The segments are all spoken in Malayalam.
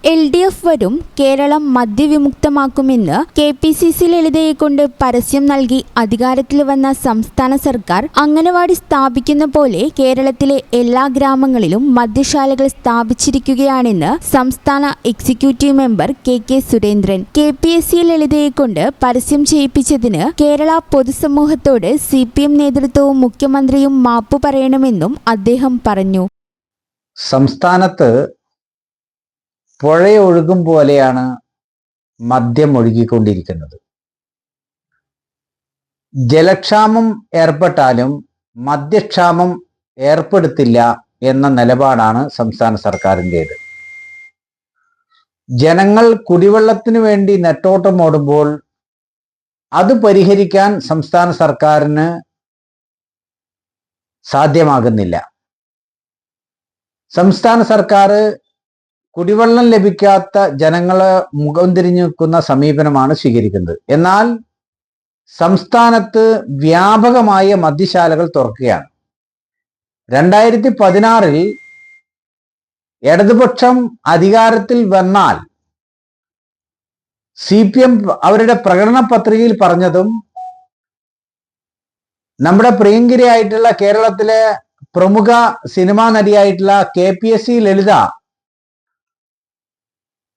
LDF വരും കേരളം മദ്യവിമുക്തമാക്കുമെന്ന് KPCC ലളിതയെക്കൊണ്ട് പരസ്യം നൽകി അധികാരത്തിൽ വന്ന സംസ്ഥാന സർക്കാർ അംഗനവാടി സ്ഥാപിക്കുന്ന പോലെ കേരളത്തിലെ എല്ലാ ഗ്രാമങ്ങളിലും മദ്യശാലകൾ സ്ഥാപിച്ചിരിക്കുകയാണെന്ന് സംസ്ഥാന executive member KK Surendran. KPSC ലളിതയെക്കൊണ്ട് പരസ്യം ചെയ്യിപ്പിച്ചതിന് കേരള പൊതുസമൂഹത്തോട് CPM നേതൃത്വവും മുഖ്യമന്ത്രിയും മാപ്പു പറയണമെന്നും അദ്ദേഹം പറഞ്ഞു. സംസ്ഥാനത്ത് പുഴയൊഴുകും പോലെയാണ് മദ്യം ഒഴുകിക്കൊണ്ടിരിക്കുന്നത്. ജലക്ഷാമം ഏർപ്പെട്ടാലും മദ്യക്ഷാമം ഏർപ്പെടുത്തില്ല എന്ന നിലപാടാണ് സംസ്ഥാന സർക്കാരിൻ്റേത്. ജനങ്ങൾ കുടിവെള്ളത്തിന് വേണ്ടി നെട്ടോട്ടമോടുമ്പോൾ അത് പരിഹരിക്കാൻ സംസ്ഥാന സർക്കാരിന് സാധ്യമാകുന്നില്ല. സംസ്ഥാന സർക്കാർ കുടിവെള്ളം ലഭിക്കാത്ത ജനങ്ങളെ മുഖം തിരിഞ്ഞു നിൽക്കുന്ന സമീപനമാണ് സ്വീകരിക്കുന്നത്. എന്നാൽ സംസ്ഥാനത്ത് വ്യാപകമായ മദ്യശാലകൾ തുറക്കുകയാണ്. 2016 ഇടതുപക്ഷം അധികാരത്തിൽ വന്നാൽ CPM അവരുടെ പ്രകടന പത്രികയിൽ പറഞ്ഞതും നമ്മുടെ പ്രിയങ്കരിയായിട്ടുള്ള കേരളത്തിലെ പ്രമുഖ സിനിമാ നടിയായിട്ടുള്ള KPSC ലളിത,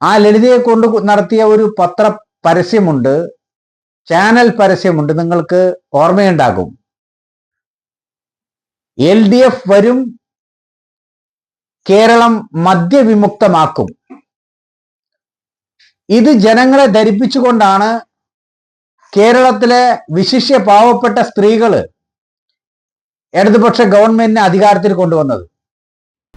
ആ ലളിതയെ കൊണ്ട് നടത്തിയ ഒരു പത്ര പരസ്യമുണ്ട്, ചാനൽ പരസ്യമുണ്ട്, നിങ്ങൾക്ക് ഓർമ്മയുണ്ടാകും. LDF വരും കേരളം മദ്യവിമുക്തമാക്കും. ഇത് ജനങ്ങളെ ധരിപ്പിച്ചുകൊണ്ടാണ് കേരളത്തിലെ വിശിഷ്യ പാവപ്പെട്ട സ്ത്രീകള് ഇടതുപക്ഷ ഗവൺമെന്റിനെ അധികാരത്തിൽ കൊണ്ടുവന്നത്.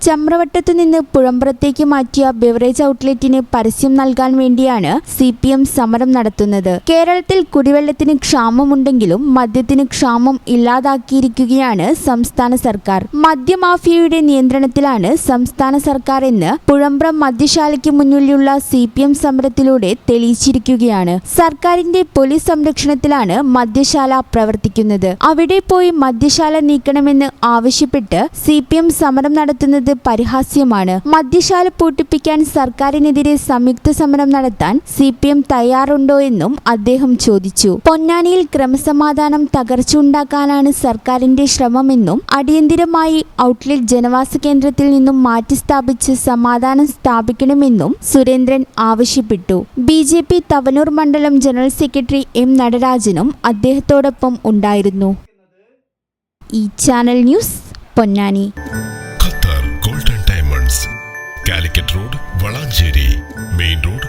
ചമ്രവട്ടത്തു നിന്ന് പുഴമ്പ്രത്തേക്ക് മാറ്റിയ ബെവറേജ് ഔട്ട്ലെറ്റിന് പരസ്യം നൽകാൻ വേണ്ടിയാണ് CPM സമരം നടത്തുന്നത്. കേരളത്തിൽ കുടിവെള്ളത്തിന് ക്ഷാമമുണ്ടെങ്കിലും മദ്യത്തിന് ക്ഷാമം ഇല്ലാതാക്കിയിരിക്കുകയാണ് സംസ്ഥാന സർക്കാർ. മദ്യമാഫിയയുടെ നിയന്ത്രണത്തിലാണ് സംസ്ഥാന സർക്കാർ എന്ന് പുഴമ്പ്രം മദ്യശാലയ്ക്ക് മുന്നിലുള്ള CPM സമരത്തിലൂടെ തെളിയിച്ചിരിക്കുകയാണ്. സർക്കാരിന്റെ പോലീസ് സംരക്ഷണത്തിലാണ് മദ്യശാല പ്രവർത്തിക്കുന്നത്. അവിടെ പോയി മദ്യശാല നീക്കണമെന്ന് ആവശ്യപ്പെട്ട് CPM സമരം നടത്തുന്നത് പരിഹാസ്യമാണ്. മദ്യശാല പൂട്ടിപ്പിക്കാൻ സർക്കാരിനെതിരെ സംയുക്ത സമരം നടത്താൻ CPM തയ്യാറുണ്ടോ എന്നും അദ്ദേഹം ചോദിച്ചു. പൊന്നാനിയിൽ ക്രമസമാധാനം തകർച്ച ഉണ്ടാക്കാനാണ് സർക്കാരിന്റെ ശ്രമമെന്നും അടിയന്തിരമായി ഔട്ട്ലെറ്റ് ജനവാസ കേന്ദ്രത്തിൽ നിന്നും മാറ്റി സ്ഥാപിച്ച് സമാധാനം സ്ഥാപിക്കണമെന്നും സുരേന്ദ്രൻ ആവശ്യപ്പെട്ടു. BJP തവനൂർ മണ്ഡലം ജനറൽ സെക്രട്ടറി M നടരാജനും അദ്ദേഹത്തോടൊപ്പം ഉണ്ടായിരുന്നു. ഈ channel news Ponnani. Calicut road, Valanchery main road.